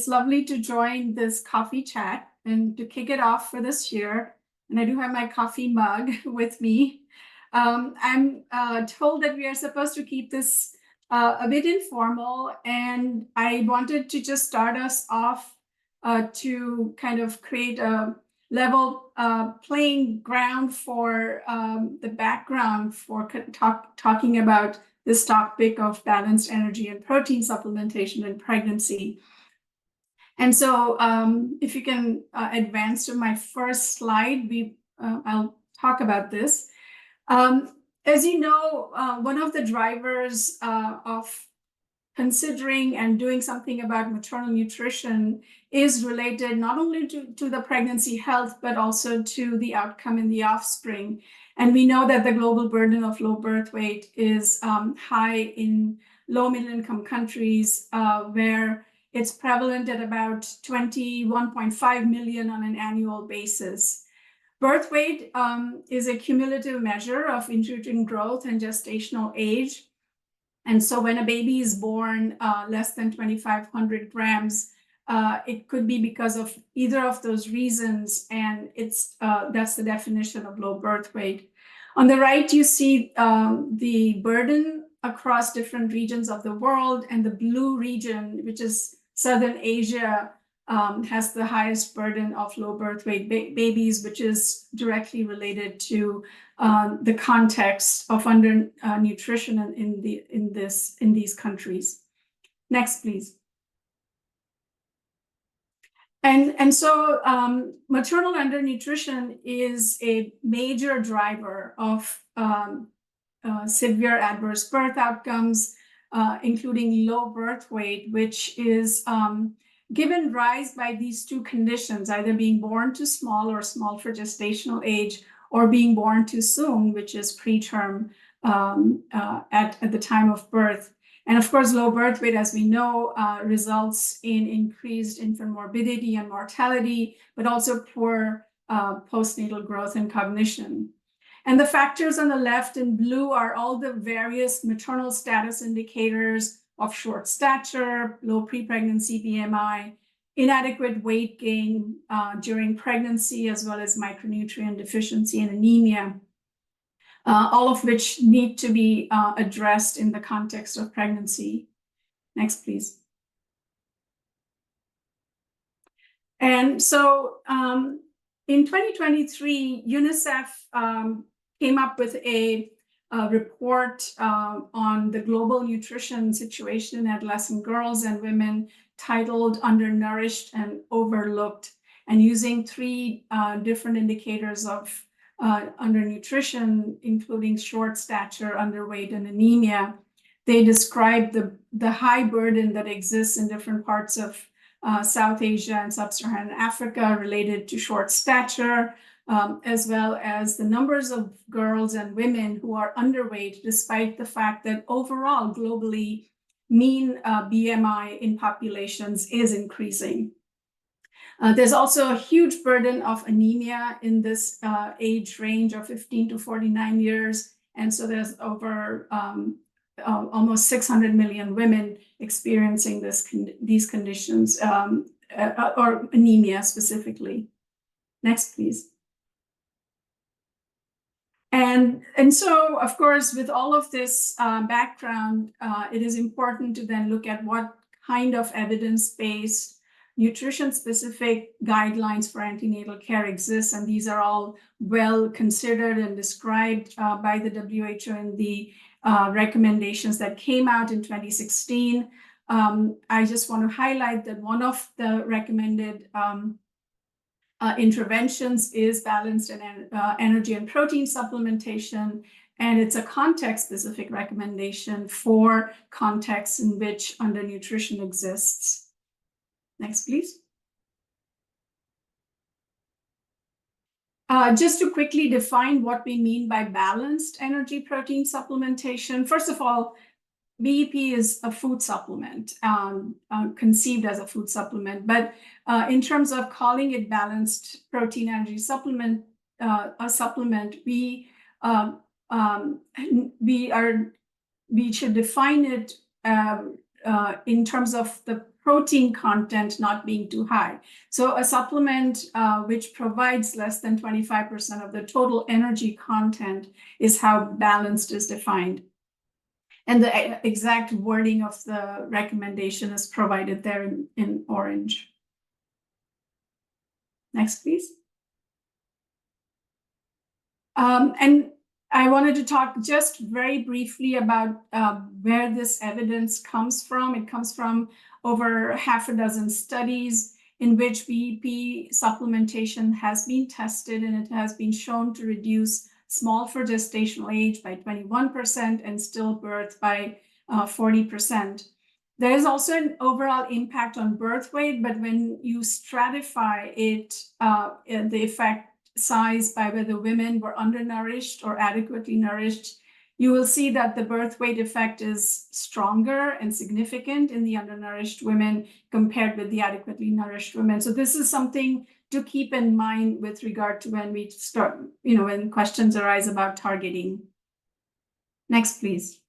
It's lovely to join this coffee chat and to kick it off for this year. And I do have my coffee mug with me. I'm told that we are supposed to keep this a bit informal, and I wanted to just start us off to kind of create a level playing ground for the background for talking about this topic of balanced energy and protein supplementation in pregnancy. And so if you can advance to my first slide, I'll talk about this. As you know, one of the drivers of considering and doing something about maternal nutrition is related not only to the pregnancy health, but also to the outcome in the offspring. And we know that the global burden of low birth weight is high in low middle income countries, where it's prevalent at about 21.5 million on an annual basis. Birth weight is a cumulative measure of intrauterine growth and gestational age. And so when a baby is born less than 2,500 grams, it could be because of either of those reasons, and that's the definition of low birth weight. On the right, you see the burden across different regions of the world, and the blue region, which is Southern Asia, has the highest burden of low birth weight babies, which is directly related to the context of undernutrition in these countries. Next, please. And so maternal undernutrition is a major driver of severe adverse birth outcomes, including low birth weight, which is given rise by these two conditions, either being born too small or small for gestational age, or being born too soon, which is preterm at the time of birth. And of course, low birth weight, as we know, results in increased infant morbidity and mortality, but also poor postnatal growth and cognition. And the factors on the left in blue are all the various maternal status indicators of short stature, low pre-pregnancy BMI, inadequate weight gain during pregnancy, as well as micronutrient deficiency and anemia, all of which need to be addressed in the context of pregnancy. Next, please. And so in 2023, UNICEF came up with a report on the global nutrition situation in adolescent girls and women titled Undernourished and Overlooked, and using three different indicators of undernutrition, including short stature, underweight, and anemia. They describe the high burden that exists in different parts of South Asia and Sub-Saharan Africa related to short stature, as well as the numbers of girls and women who are underweight, despite the fact that overall, globally, mean BMI in populations is increasing. There's also a huge burden of anemia in this age range of 15 to 49 years. And so there's over almost 600 million women experiencing these conditions, or anemia specifically. Next, please. And so, of course, with all of this background, it is important to then look at what kind of evidence-based nutrition-specific guidelines for antenatal care exists, and these are all well considered and described by the WHO in the recommendations that came out in 2016. I just want to highlight that one of the recommended interventions is balanced energy and protein supplementation, and it's a context-specific recommendation for contexts in which undernutrition exists. Next, please. Just to quickly define what we mean by balanced energy protein supplementation. First of all, BEP is a food supplement, conceived as a food supplement. But in terms of calling it balanced protein energy supplement, we should define it in terms of the protein content not being too high. So a supplement which provides less than 25% of the total energy content is how balanced is defined. And the exact wording of the recommendation is provided there in orange. Next, please. And I wanted to talk just very briefly about where this evidence comes from. It comes from over half a dozen studies in which BEP supplementation has been tested, and it has been shown to reduce small for gestational age by 21% and stillbirth by 40%. There is also an overall impact on birth weight, but when you stratify it, the effect size by whether women were undernourished or adequately nourished, you will see that the birth weight effect is stronger and significant in the undernourished women compared with the adequately nourished women. So this is something to keep in mind with regard to when we start, when questions arise about targeting. Next, please.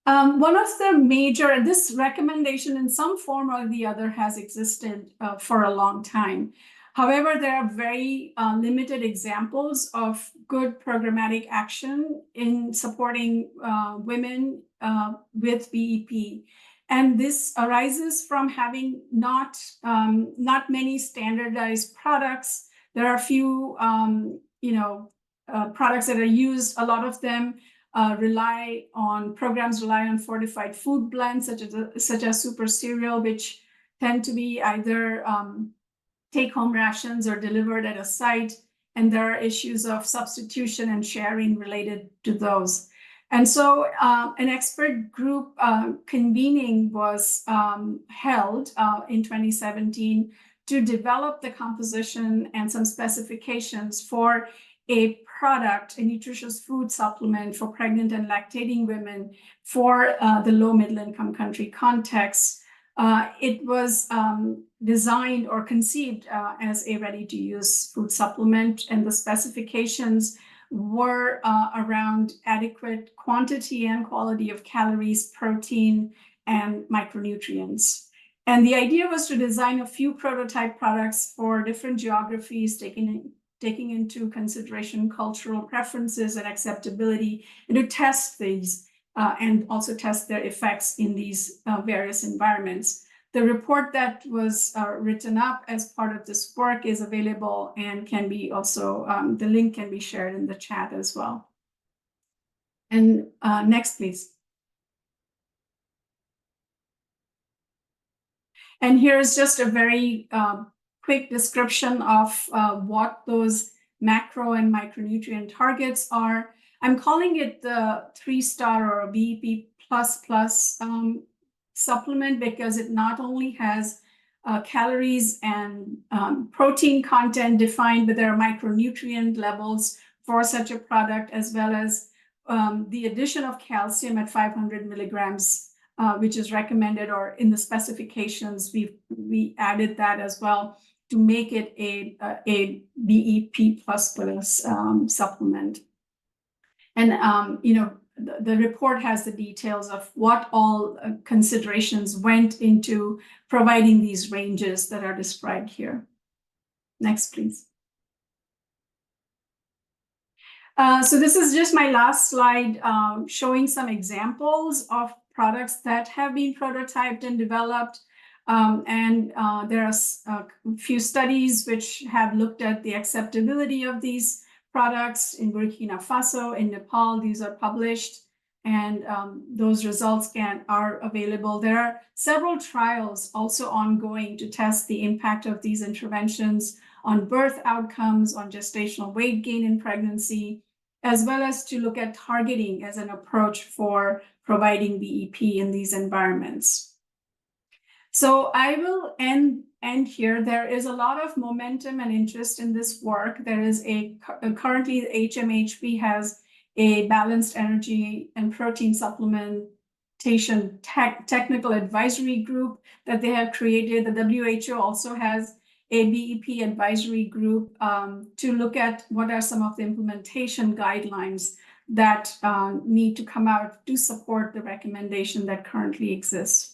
One of the major, this recommendation in some form or the other has existed for a long time. However, there are very limited examples of good programmatic action in supporting women with BEP. And this arises from having not many standardized products. There are a few, products that are used. A lot of them programs rely on fortified food blends such as super cereal, which tend to be either take-home rations or delivered at a site, and there are issues of substitution and sharing related to those. And so an expert group convening was held in 2017 to develop the composition and some specifications for a product, a nutritious food supplement for pregnant and lactating women for the low middle income country context. It was designed or conceived as a ready-to-use food supplement, and the specifications were around adequate quantity and quality of calories, protein, and micronutrients. And the idea was to design a few prototype products for different geographies, taking into consideration cultural preferences and acceptability, and to test these and also test their effects in these various environments. The report that was written up as part of this work is available and can be also, the link can be shared in the chat as well. And next, please. And here's just a very quick description of what those macro and micronutrient targets are. I'm calling it the 3-star or BEP++ supplement because it not only has calories and protein content defined, but there are micronutrient levels for such a product, as well as the addition of calcium at 500 milligrams, which is recommended, or in the specifications, we added that as well to make it a BEP++ supplement. And the report has the details of what all considerations went into providing these ranges that are described here. Next, please. So this is just my last slide showing some examples of products that have been prototyped and developed. And there are a few studies which have looked at the acceptability of these products in Burkina Faso, in Nepal. These are published, and those results are available. There are several trials also ongoing to test the impact of these interventions on birth outcomes, on gestational weight gain in pregnancy, as well as to look at targeting as an approach for providing BEP in these environments. So I will end here. There is a lot of momentum and interest in this work. There is currently HMHP has a balanced energy and protein supplementation technical advisory group that they have created. The WHO also has a BEP advisory group to look at what are some of the implementation guidelines that need to come out to support the recommendation that currently exists